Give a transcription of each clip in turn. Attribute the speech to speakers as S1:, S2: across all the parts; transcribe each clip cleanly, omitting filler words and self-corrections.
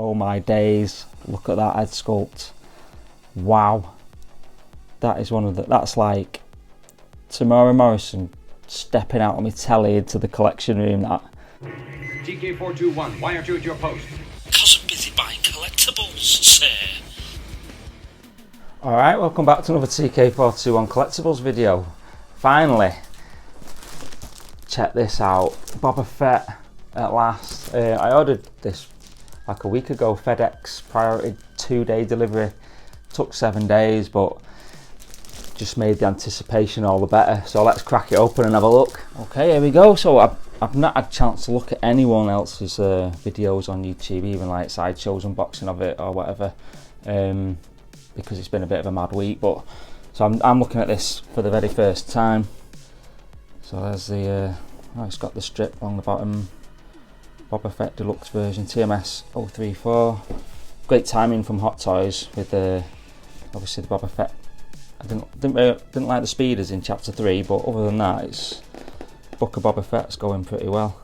S1: Oh my days, look at that head sculpt. Wow. That is one of the, that's like Tamara Morrison stepping out on my telly into the collection room, that.
S2: TK421, why aren't you at your post?
S3: Because I'm busy buying collectibles, sir.
S1: Alright, welcome back to another TK421 collectibles video. Finally, check this out, Boba Fett at last. I ordered this like a week ago, FedEx priority 2-day delivery. Took 7 days, but just made the anticipation all the better. So let's crack it open and have a look. Okay, here we go. So I've not had a chance to look at anyone else's videos on YouTube, even like Sideshow's unboxing of it or whatever, because it's been a bit of a mad week. But so I'm looking at this for the very first time. So there's the oh, it's got the strip along the bottom. Boba Fett Deluxe version, TMS 034. Great timing from Hot Toys with obviously the Boba Fett. I didn't like the speeders in chapter 3, but other than that, it's Book of Boba Fett's going pretty well.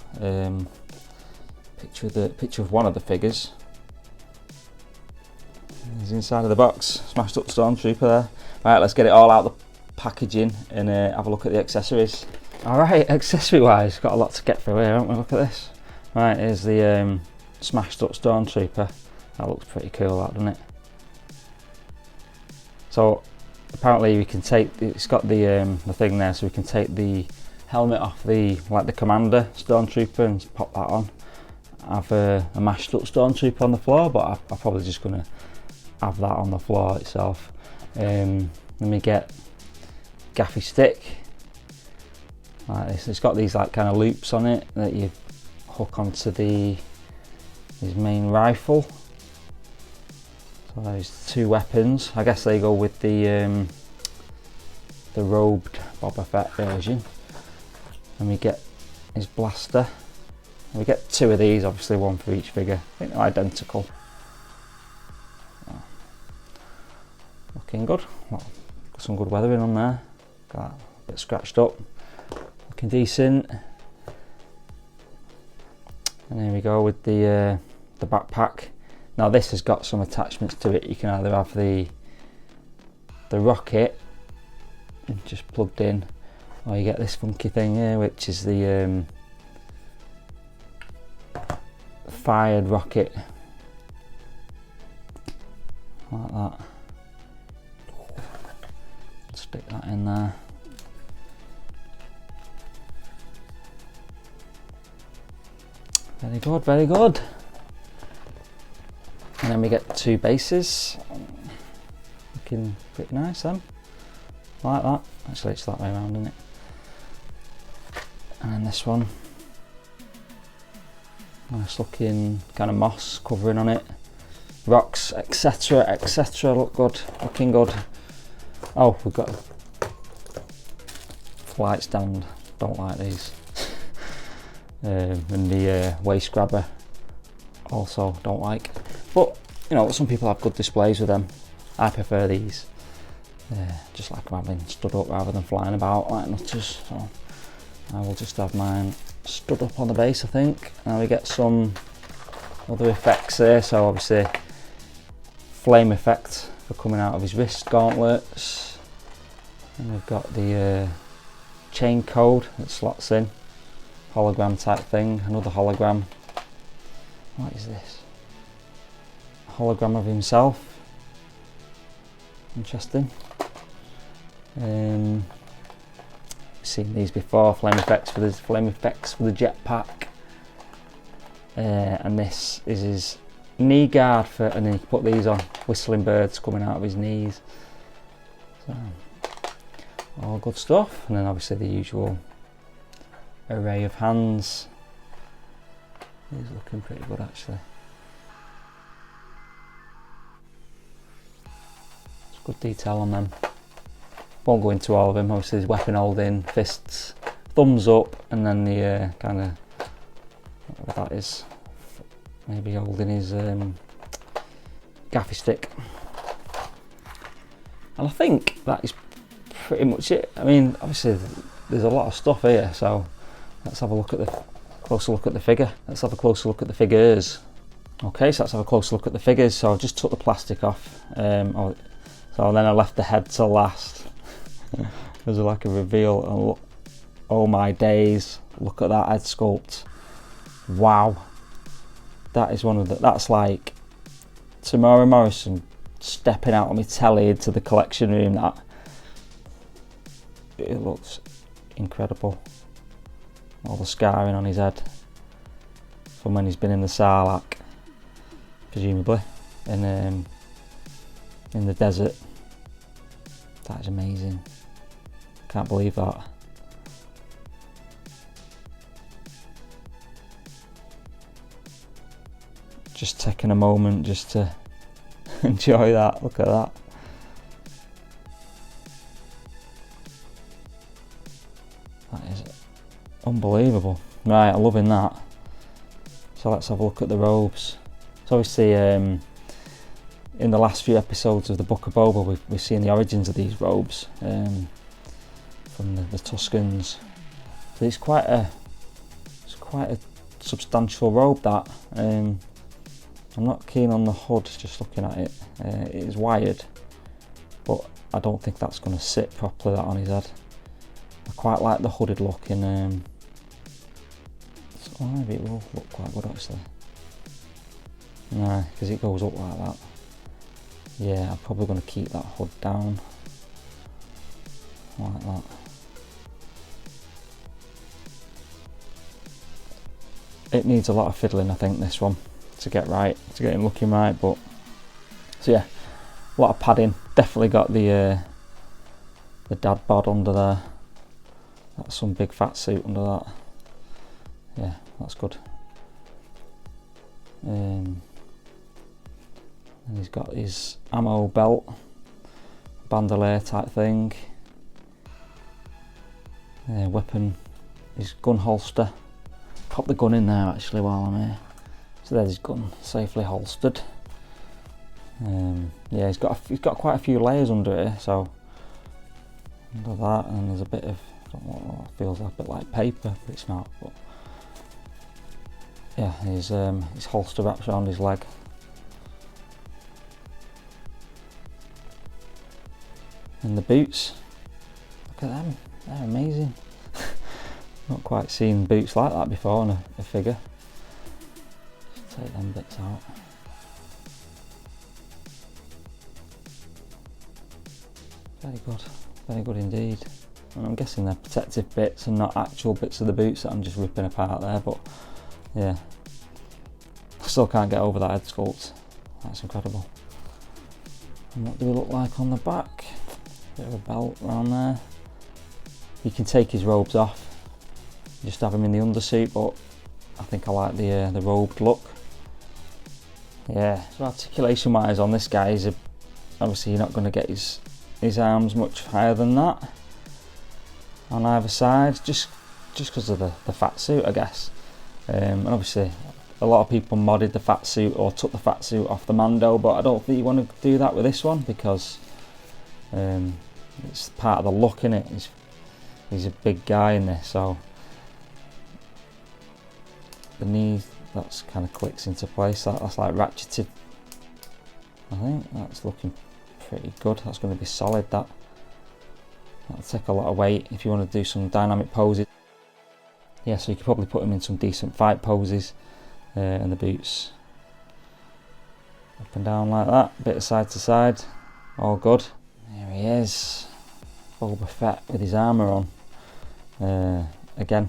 S1: Picture of one of the figures. He's inside of the box, smashed up Stormtrooper there. Right, let's get it all out of the packaging and have a look at the accessories. Alright, accessory wise, got a lot to get through here, haven't we? Look at this. Right, here's the smashed up Stormtrooper. That looks pretty cool, that, doesn't it? So apparently we can take, it's got the thing there, so we can take the helmet off the commander Stormtrooper and pop that on. Have a mashed up Stormtrooper on the floor, but I'm probably just going to have that on the floor itself. Let me get gaffy stick like this. It's got these like kind of loops on it that you hook onto his main rifle. So those two weapons, I guess they go with the robed Boba Fett version. And we get his blaster. And we get two of these, obviously one for each figure. I think they're identical. Oh. Looking good. Well, got some good weathering on there. Got a bit scratched up. Looking decent. And here we go with the backpack. Now this has got some attachments to it. You can either have the rocket just plugged in, or you get this funky thing here, which is the fired rocket, like that. Stick that in there. Very good, very good. And then we get two bases, looking pretty nice then, like that. Actually it's that way around, isn't it? And then this one, nice looking kind of moss covering on it, rocks, etc, etc, look good, looking good. Oh, we've got a flight stand, don't like these. And the waist grabber, also don't like. But you know, some people have good displays with them. I prefer these. Just like them having stood up rather than flying about like nutters. So I will just have mine stood up on the base, I think. Now we get some other effects there. So obviously flame effect for coming out of his wrist gauntlets. And we've got the chain code that slots in. Hologram type thing, another hologram. What is this? Hologram of himself. Interesting. Seen these before. Flame effects for the jetpack. And this is his knee guard for, and then you can put these on. Whistling birds coming out of his knees. So all good stuff. And then obviously the usual array of hands. He's looking pretty good actually. It's good detail on them. Won't go into all of them. Obviously his weapon holding, fists, thumbs up, and then the kind of, whatever that is, maybe holding his gaffy stick. And I think that is pretty much it. I mean, obviously there's a lot of stuff here, so let's have a look at the closer look at the figure. Let's have a closer look at the figures. Okay, so let's have a closer look at the figures. So I just took the plastic off, so then I left the head till last. There's like a reveal, and look, oh my days, look at that head sculpt. Wow, that is one of the, that's like Tamara Morrison stepping out on my telly into the collection room. That it looks incredible. All the scarring on his head from when he's been in the Sarlacc, presumably, in the desert. That is amazing. Can't believe that. Just taking a moment just to enjoy that. Look at that. That is unbelievable. Right, I'm loving that. So let's have a look at the robes. So obviously in the last few episodes of the Book of Boba, we've seen the origins of these robes from the Tuscans. So it's quite a substantial robe, that. I'm not keen on the hood, just looking at it. It is wired, but I don't think that's going to sit properly, that on his head. I quite like the hooded look in. So maybe it will look quite good actually. Nah, because it goes up like that. Yeah, I'm probably going to keep that hood down like that. It needs a lot of fiddling, I think, this one, to get him looking right. But so yeah, a lot of padding. Definitely got the dad bod under there. That's some big fat suit under that. Yeah, that's good. And he's got his ammo belt, bandolier type thing. Weapon, his gun holster. Pop the gun in there actually while I'm here. So there's his gun, safely holstered. Yeah, he's got quite a few layers under here. So under that, and there's a bit of, I don't know what it feels like, a bit like paper, but it's not. But yeah, his holster wraps around his leg. And the boots, look at them, they're amazing. Not quite seen boots like that before on a figure. Just take them bits out. Very good indeed. And I'm guessing they're protective bits and not actual bits of the boots that I'm just ripping apart there, but yeah. I still can't get over that head sculpt. That's incredible. And what do we look like on the back? Bit of a belt around there. You can take his robes off, just have him in the undersuit, but I think I like the robed look. Yeah, so articulation wise on this guy, obviously you're not going to get his arms much higher than that on either side, just because of the fat suit, I guess. And obviously a lot of people modded the fat suit or took the fat suit off the Mando, but I don't think you want to do that with this one, because it's part of the look, innit? He's a big guy in this, so the knee, that's kind of clicks into place. That's like ratcheted. I think that's looking pretty good. That's going to be solid. That'll take a lot of weight if you want to do some dynamic poses. Yeah, so you could probably put him in some decent fight poses. And the boots up and down like that, bit of side to side, all good. There he is, Boba Fett with his armour on. Again,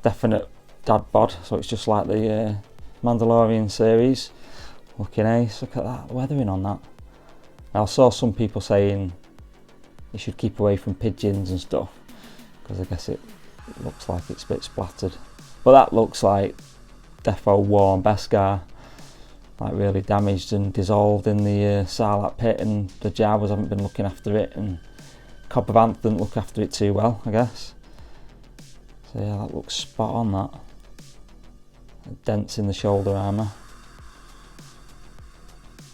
S1: definite dad bod, so it's just like the Mandalorian series. Looking ace. Look at that, the weathering on that. Now I saw some people saying you should keep away from pigeons and stuff, because I guess it looks like it's a bit splattered, but that looks like defo worn Beskar, like really damaged and dissolved in the Sarlacc pit, and the Jawas haven't been looking after it, and Cobb Vanth didn't look after it too well, I guess. So yeah, that looks spot on, that. Dents in the shoulder armour.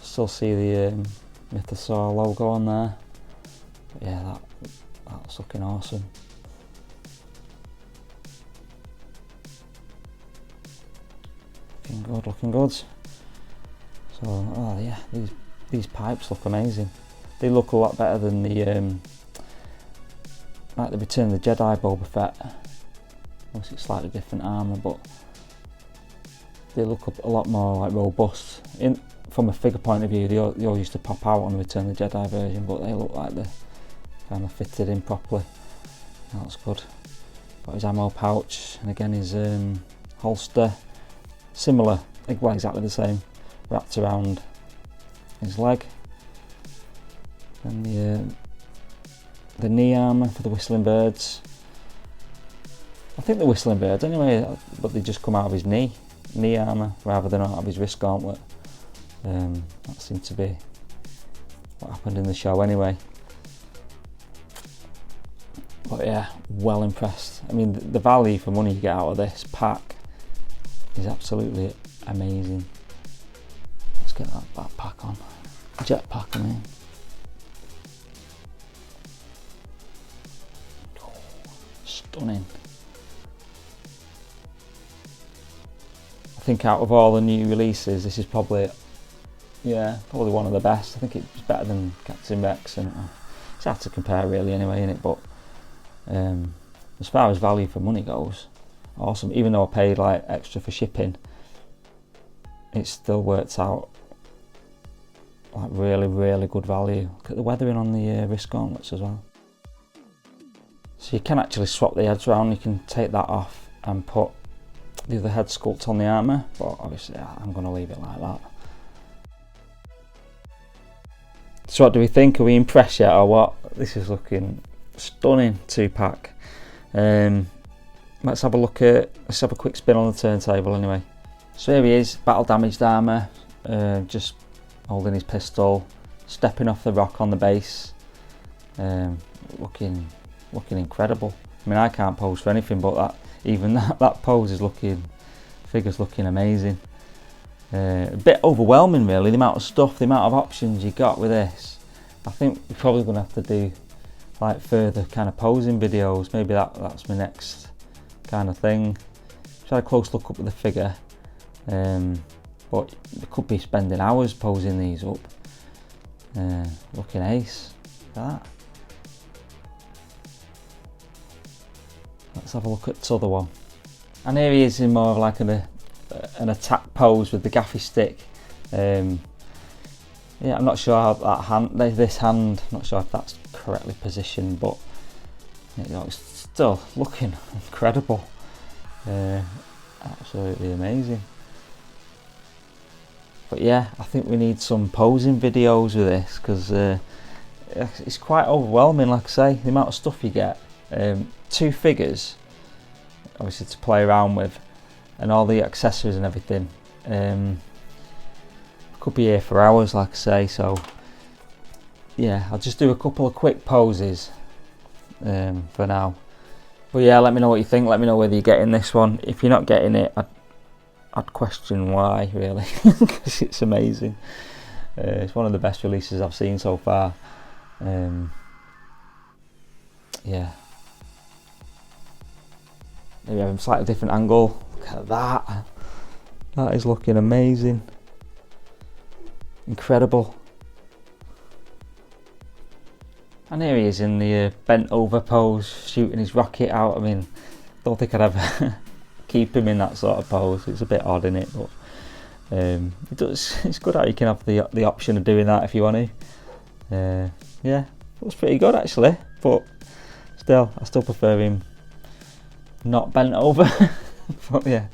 S1: Still see the Mythosaur logo on there. But yeah, that's looking awesome. Looking good, looking good. So, oh yeah, these pipes look amazing. They look a lot better than the like the Return of the Jedi Boba Fett. Obviously it's slightly different armour, but they look a lot more like robust. From a figure point of view, they all used to pop out on the Return of the Jedi version, but they look like they're kind of fitted in properly. That's good. Got his ammo pouch, and again his holster, similar, well exactly the same, wrapped around his leg. And the knee armour for the whistling birds. I think the whistling birds anyway, but they just come out of his knee armour rather than out of his wrist gauntlet. That seemed to be what happened in the show anyway. But yeah, well impressed. I mean, the value for money you get out of this pack is absolutely amazing. Let's get that backpack on. Jetpack, I mean. Oh, stunning. I think out of all the new releases, this is probably one of the best. I think it's better than Captain Rex, and it's hard to compare really anyway, innit? But as far as value for money goes, awesome. Even though I paid like extra for shipping, it still works out like really good value. Look at the weathering on the wrist gauntlets as well. So you can actually swap the heads around. You can take that off and put the other head sculpt on the armour, but obviously I'm going to leave it like that. So what do we think? Are we impressed yet or what? This is looking stunning 2-pack. Let's have a quick spin on the turntable anyway. So here he is, battle damaged armour, just holding his pistol, stepping off the rock on the base, looking incredible. I mean, I can't pose for anything, but that pose is figure's looking amazing. A bit overwhelming really, the amount of stuff, the amount of options you got with this. I think we're probably going to have to do like further kind of posing videos. Maybe that's my next kind of thing. Just had a close look up at the figure, but we could be spending hours posing these up. Looking ace. Look at that. Let's have a look at this other one. And here he is in more of like an attack pose with the gaffy stick. Yeah, I'm not sure how this hand, I'm not sure if that's correctly positioned, but it's still looking incredible. Absolutely amazing. But yeah, I think we need some posing videos with this, because it's quite overwhelming, like I say, the amount of stuff you get. 2 figures, obviously, to play around with, and all the accessories and everything. Could be here for hours, like I say, so yeah, I'll just do a couple of quick poses for now. But yeah, let me know what you think. Let me know whether you're getting this one. If you're not getting it, I'd question why, really, because it's amazing. It's one of the best releases I've seen so far. Yeah, maybe have a slightly different angle. Look at that. That is looking amazing. Incredible. And here he is in the bent over pose, shooting his rocket out. I mean, don't think I'd ever keep him in that sort of pose. It's a bit odd, isn't it? But it's good how you can have the option of doing that if you want to. Yeah, looks pretty good actually, but I still prefer him not bent over. But yeah,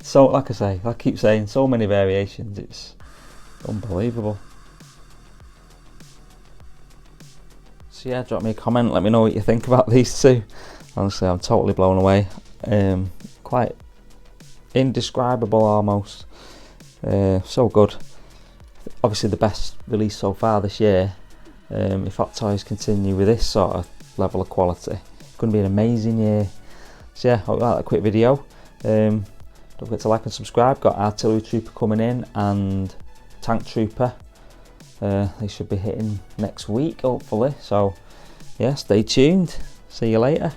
S1: so like I say, I keep saying, so many variations, it's unbelievable. So yeah, drop me a comment, let me know what you think about these two. Honestly, I'm totally blown away. Quite indescribable almost. So good. Obviously the best release so far this year. If Hot Toys continue with this sort of level of quality, it's going to be an amazing year. So yeah, hope you like that quick video. Don't forget to like and subscribe. Got Artillery Trooper coming in and Tank Trooper. They should be hitting next week hopefully, so yeah, stay tuned. See you later.